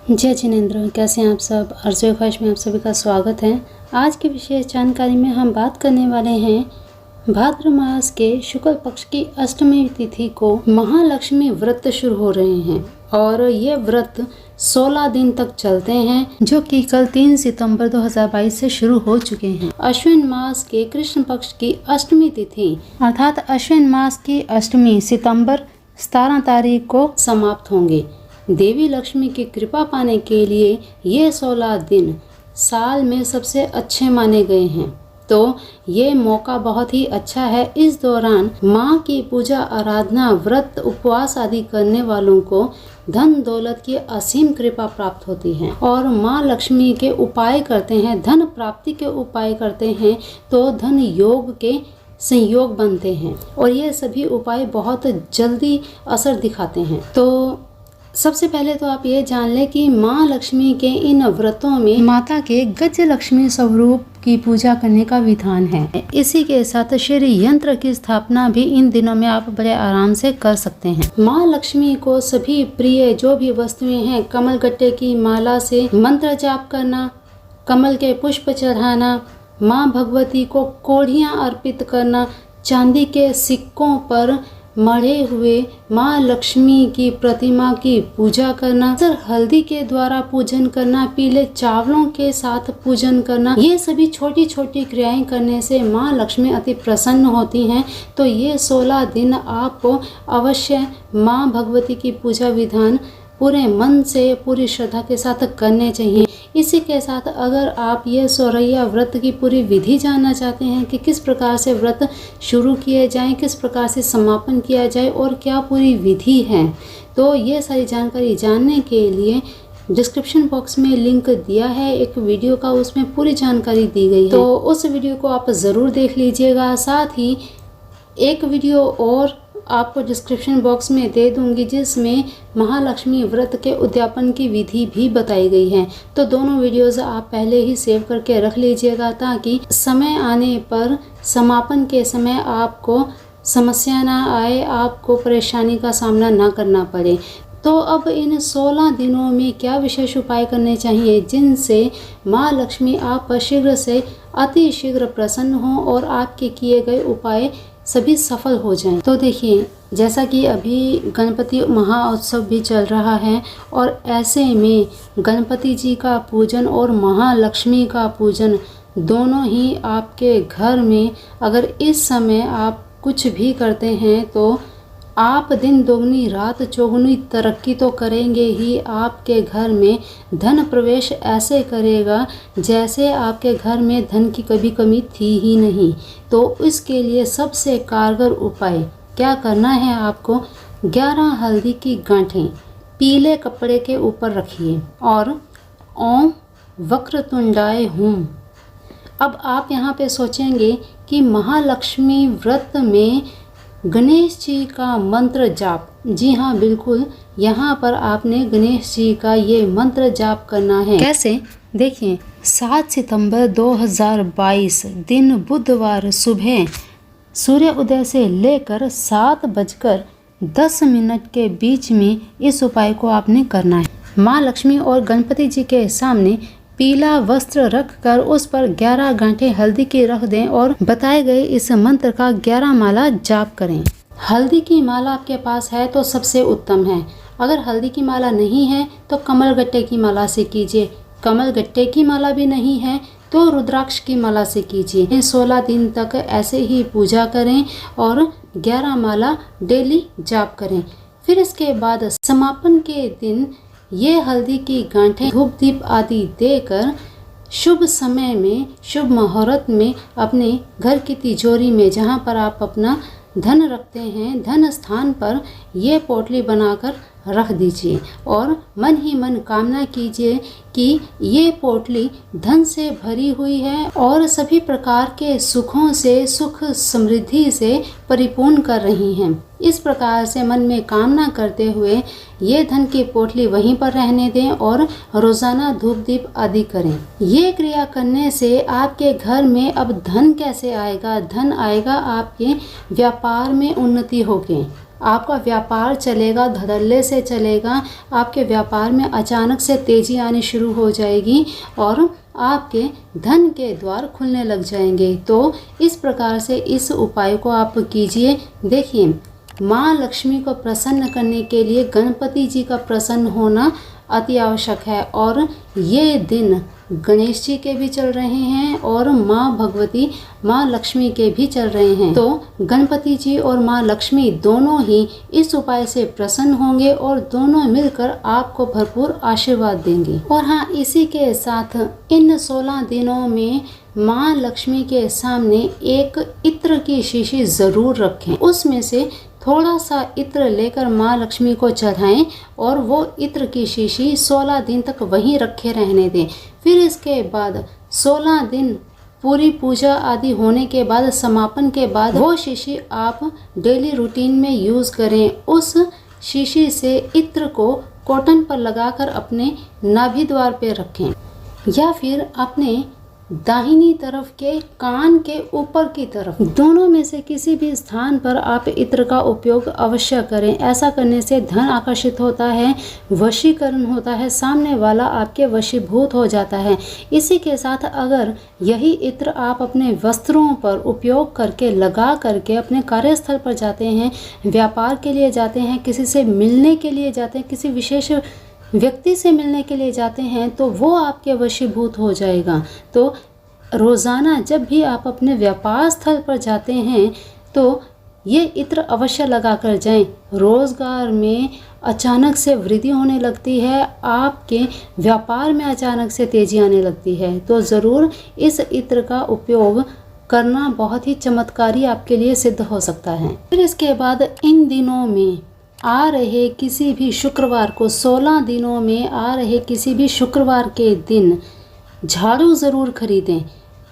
जय जिनेंद्र, कैसे हैं आप सब। अर्ज़ो ख्वाहिश में आप सभी का स्वागत है। आज की विशेष जानकारी में हम बात करने वाले हैं भाद्र मास के शुक्ल पक्ष की अष्टमी तिथि को महालक्ष्मी व्रत शुरू हो रहे हैं और ये व्रत 16 दिन तक चलते हैं, जो कि कल 3 सितंबर 2022 से शुरू हो चुके हैं। अश्विन मास के कृष्ण पक्ष की अष्टमी तिथि अर्थात अश्विन मास की अष्टमी सितंबर 17 तारीख को समाप्त होंगे। देवी लक्ष्मी की कृपा पाने के लिए ये 16 दिन साल में सबसे अच्छे माने गए हैं, तो ये मौका बहुत ही अच्छा है। इस दौरान माँ की पूजा आराधना, व्रत, उपवास आदि करने वालों को धन दौलत की असीम कृपा प्राप्त होती है और माँ लक्ष्मी के उपाय करते हैं, धन प्राप्ति के उपाय करते हैं तो धन योग के संयोग बनते हैं और ये सभी उपाय बहुत जल्दी असर दिखाते हैं। तो सबसे पहले तो आप ये जान लें कि माँ लक्ष्मी के इन व्रतों में माता के गज लक्ष्मी स्वरूप की पूजा करने का विधान है। इसी के साथ श्री यंत्र की स्थापना भी इन दिनों में आप बड़े आराम से कर सकते हैं। माँ लक्ष्मी को सभी प्रिय जो भी वस्तुएं हैं, कमल गट्टे की माला से मंत्र जाप करना, कमल के पुष्प चढ़ाना, माँ भगवती को कोढ़ियाँ अर्पित करना, चांदी के सिक्कों पर मढ़े हुए माँ लक्ष्मी की प्रतिमा की पूजा करना, हल्दी के द्वारा पूजन करना, पीले चावलों के साथ पूजन करना, ये सभी छोटी छोटी क्रियाएं करने से माँ लक्ष्मी अति प्रसन्न होती हैं। तो ये 16 दिन आपको अवश्य माँ भगवती की पूजा विधान पूरे मन से, पूरी श्रद्धा के साथ करने चाहिए। इसी के साथ अगर आप ये सोरैया व्रत की पूरी विधि जानना चाहते हैं कि किस प्रकार से व्रत शुरू किए जाएं, किस प्रकार से समापन किया जाए और क्या पूरी विधि है, तो ये सारी जानकारी जानने के लिए डिस्क्रिप्शन बॉक्स में लिंक दिया है एक वीडियो का, उसमें पूरी जानकारी दी गई है, तो उस वीडियो को आप ज़रूर देख लीजिएगा। साथ ही एक वीडियो और आपको डिस्क्रिप्शन बॉक्स में दे दूंगी जिसमें महालक्ष्मी व्रत के उद्यापन की विधि भी बताई गई है, तो दोनों वीडियोस आप पहले ही सेव करके रख लीजिएगा ताकि समय आने पर समापन के समय आपको समस्या ना आए, आपको परेशानी का सामना ना करना पड़े। तो अब इन 16 दिनों में क्या विशेष उपाय करने चाहिए जिनसे माँ लक्ष्मी आप पर शीघ्र से अति शीघ्र प्रसन्न हो और आपके किए गए उपाय सभी सफल हो जाएं। तो देखिए, जैसा कि अभी गणपति महाउत्सव भी चल रहा है और ऐसे में गणपति जी का पूजन और महालक्ष्मी का पूजन दोनों ही आपके घर में अगर इस समय आप कुछ भी करते हैं तो आप दिन दोगुनी रात चौगुनी तरक्की तो करेंगे ही, आपके घर में धन प्रवेश ऐसे करेगा जैसे आपके घर में धन की कभी कमी थी ही नहीं। तो इसके लिए सबसे कारगर उपाय क्या करना है, आपको 11 हल्दी की गांठें पीले कपड़े के ऊपर रखिए और ओम वक्रतुंडाय हुम। अब आप यहाँ पे सोचेंगे कि महालक्ष्मी व्रत में गणेश जी का मंत्र जाप, जी हाँ बिल्कुल, यहाँ पर आपने गणेश जी का ये मंत्र जाप करना है। कैसे? देखिए, 7 सितंबर 2022 दिन बुधवार सुबह सूर्य उदय से लेकर 7:10 के बीच में इस उपाय को आपने करना है। माँ लक्ष्मी और गणपति जी के सामने पीला वस्त्र रखकर उस पर 11 गांठें हल्दी की रख दें और बताए गए इस मंत्र का 11 माला जाप करें। हल्दी की माला आपके पास है तो सबसे उत्तम है, अगर हल्दी की माला नहीं है तो कमल गट्टे की माला से कीजिए, कमल गट्टे की माला भी नहीं है तो रुद्राक्ष की माला से कीजिए। 16 दिन तक ऐसे ही पूजा करें और 11 माला डेली जाप करें। फिर इसके बाद समापन के दिन ये हल्दी की गांठें धूप दीप आदि देकर शुभ समय में, शुभ मुहूर्त में अपने घर की तिजोरी में, जहाँ पर आप अपना धन रखते हैं, धन स्थान पर ये पोटली बनाकर रख दीजिए और मन ही मन कामना कीजिए कि ये पोटली धन से भरी हुई है और सभी प्रकार के सुखों से, सुख समृद्धि से परिपूर्ण कर रही हैं। इस प्रकार से मन में कामना करते हुए ये धन की पोटली वहीं पर रहने दें और रोजाना धूप दीप आदि करें। ये क्रिया करने से आपके घर में अब धन कैसे आएगा? धन आएगा, आपके व्यापार में उन्नति होगी, आपका व्यापार चलेगा, धड़ल्ले से चलेगा। आपके व्यापार में अचानक से तेज़ी आनी शुरू हो जाएगी और आपके धन के द्वार खुलने लग जाएंगे। तो इस प्रकार से इस उपाय को आप कीजिए। देखिए, माँ लक्ष्मी को प्रसन्न करने के लिए गणपति जी का प्रसन्न होना अति आवश्यक है। और ये दिन गणेश जी के भी चल रहे हैं और माँ भगवती माँ लक्ष्मी के भी चल रहे हैं। तो गणपति जी और माँ लक्ष्मी दोनों ही इस उपाय से प्रसन्न होंगे और दोनों मिलकर आपको भरपूर आशीर्वाद देंगे। और हाँ, इसी के साथ इन 16 दिनों में माँ लक्ष्मी के सामने एक इत्र की शीशी ज़रूर रखें। उसमें से थोड़ा सा इत्र लेकर माँ लक्ष्मी को चढ़ाएं और वो इत्र की शीशी 16 दिन तक वहीं रखे रहने दें। फिर इसके बाद 16 दिन पूरी पूजा आदि होने के बाद, समापन के बाद, वो शीशी आप डेली रूटीन में यूज़ करें। उस शीशी से इत्र को कॉटन पर लगाकर अपने नाभि द्वार पे रखें या फिर अपने दाहिनी तरफ के कान के ऊपर की तरफ, दोनों में से किसी भी स्थान पर आप इत्र का उपयोग अवश्य करें। ऐसा करने से धन आकर्षित होता है, वशीकरण होता है, सामने वाला आपके वशीभूत हो जाता है। इसी के साथ अगर यही इत्र आप अपने वस्त्रों पर उपयोग करके, लगा करके अपने कार्यस्थल पर जाते हैं, व्यापार के लिए जाते हैं, किसी से मिलने के लिए जाते हैं, किसी विशेष व्यक्ति से मिलने के लिए जाते हैं, तो वो आपके वशीभूत हो जाएगा। तो रोज़ाना जब भी आप अपने व्यापार स्थल पर जाते हैं तो ये इत्र अवश्य लगा कर जाएं। रोज़गार में अचानक से वृद्धि होने लगती है, आपके व्यापार में अचानक से तेज़ी आने लगती है। तो ज़रूर इस इत्र का उपयोग करना बहुत ही चमत्कारी आपके लिए सिद्ध हो सकता है। फिर इसके बाद इन दिनों में आ रहे किसी भी शुक्रवार को, 16 दिनों में आ रहे किसी भी शुक्रवार के दिन झाड़ू ज़रूर खरीदें।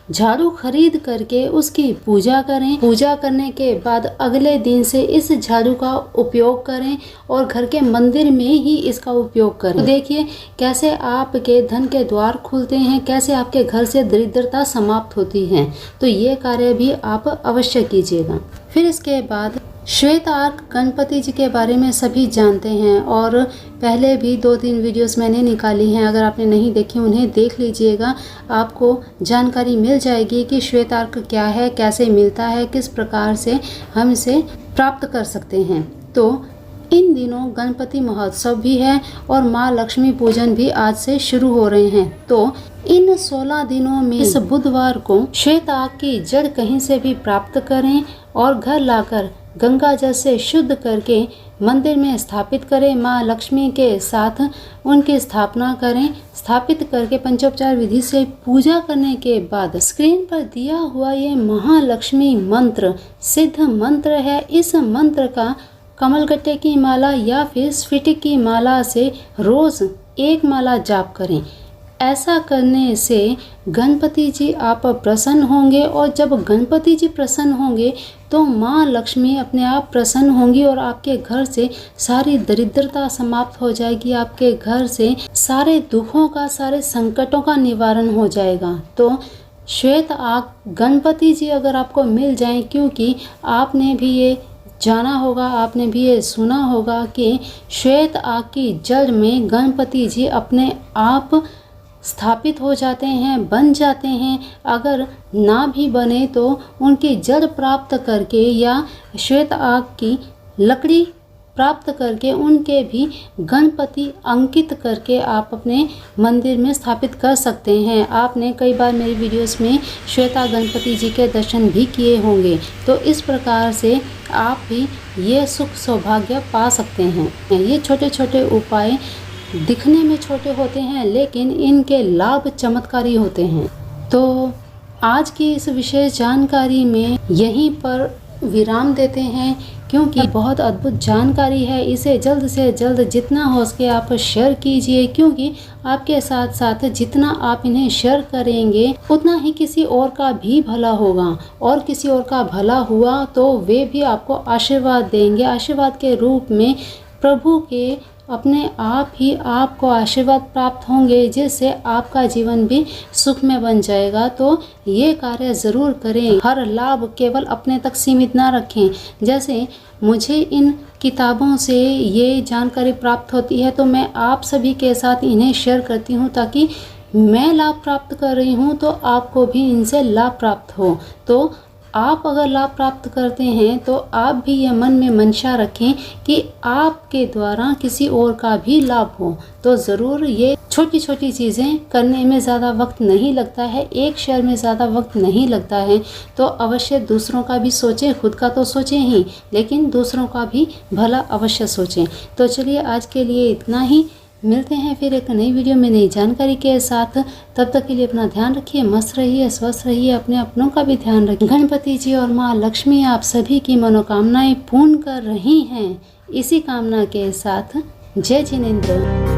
झाड़ू खरीद करके उसकी पूजा करें। पूजा करने के बाद अगले दिन से इस झाड़ू का उपयोग करें और घर के मंदिर में ही इसका उपयोग करें। तो देखिए कैसे आपके धन के द्वार खुलते हैं, कैसे आपके घर से दरिद्रता समाप्त होती है। तो ये कार्य भी आप अवश्य कीजिएगा। फिर इसके बाद श्वेत आर्क गणपति जी के बारे में सभी जानते हैं और पहले भी 2-3 वीडियोस मैंने निकाली हैं। अगर आपने नहीं देखी उन्हें देख लीजिएगा, आपको जानकारी मिल जाएगी कि श्वेत आर्क क्या है, कैसे मिलता है, किस प्रकार से हम इसे प्राप्त कर सकते हैं। तो इन दिनों गणपति महोत्सव भी है और माँ लक्ष्मी पूजन भी आज से शुरू हो रहे हैं। तो इन 16 दिनों में इस बुधवार को श्वेत आर्क की जड़ कहीं से भी प्राप्त करें और घर लाकर गंगा जल से शुद्ध करके मंदिर में स्थापित करें। माँ लक्ष्मी के साथ उनकी स्थापना करें। स्थापित करके पंचोपचार विधि से पूजा करने के बाद स्क्रीन पर दिया हुआ ये महालक्ष्मी मंत्र सिद्ध मंत्र है। इस मंत्र का कमलगट्टे की माला या फिर स्फटिक की माला से रोज एक माला जाप करें। ऐसा करने से गणपति जी आप प्रसन्न होंगे और जब गणपति जी प्रसन्न होंगे तो माँ लक्ष्मी अपने आप प्रसन्न होंगी और आपके घर से सारी दरिद्रता समाप्त हो जाएगी। आपके घर से सारे दुखों का, सारे संकटों का निवारण हो जाएगा। तो श्वेत आर्क गणपति जी अगर आपको मिल जाएं, क्योंकि आपने भी ये जाना होगा, आपने भी ये सुना होगा कि श्वेत आर्क की जड़ में गणपति जी अपने आप स्थापित हो जाते हैं, बन जाते हैं। अगर ना भी बने तो उनकी जड़ प्राप्त करके या श्वेत आर्क की लकड़ी प्राप्त करके उनके भी गणपति अंकित करके आप अपने मंदिर में स्थापित कर सकते हैं। आपने कई बार मेरी वीडियोस में श्वेता गणपति जी के दर्शन भी किए होंगे। तो इस प्रकार से आप भी ये सुख सौभाग्य पा सकते हैं। ये छोटे छोटे उपाय दिखने में छोटे होते हैं लेकिन इनके लाभ चमत्कारी होते हैं। तो आज की इस विशेष जानकारी में यहीं पर विराम देते हैं, क्योंकि बहुत अद्भुत जानकारी है। इसे जल्द से जल्द जितना हो सके आप शेयर कीजिए, क्योंकि आपके साथ साथ जितना आप इन्हें शेयर करेंगे उतना ही किसी और का भी भला होगा और किसी और का भला हुआ तो वे भी आपको आशीर्वाद देंगे। आशीर्वाद के रूप में प्रभु के अपने आप ही आपको आशीर्वाद प्राप्त होंगे, जिससे आपका जीवन भी सुखमय बन जाएगा। तो ये कार्य ज़रूर करें। हर लाभ केवल अपने तक सीमित ना रखें। जैसे मुझे इन किताबों से ये जानकारी प्राप्त होती है तो मैं आप सभी के साथ इन्हें शेयर करती हूँ, ताकि मैं लाभ प्राप्त कर रही हूँ तो आपको भी इनसे लाभ प्राप्त हो। तो आप अगर लाभ प्राप्त करते हैं तो आप भी यह मन में मंशा रखें कि आपके द्वारा किसी और का भी लाभ हो। तो ज़रूर ये छोटी छोटी चीज़ें करने में ज़्यादा वक्त नहीं लगता है, एक शेयर में ज़्यादा वक्त नहीं लगता है। तो अवश्य दूसरों का भी सोचें, खुद का तो सोचें ही, लेकिन दूसरों का भी भला अवश्य सोचें। तो चलिए आज के लिए इतना ही। मिलते हैं फिर एक नई वीडियो में नई जानकारी के साथ। तब तक के लिए अपना ध्यान रखिए, मस्त रहिए, स्वस्थ रहिए, अपने अपनों का भी ध्यान रखिए। गणपति जी और माँ लक्ष्मी आप सभी की मनोकामनाएं पूर्ण कर रही हैं। इसी कामना के साथ जय जिनेंद्र।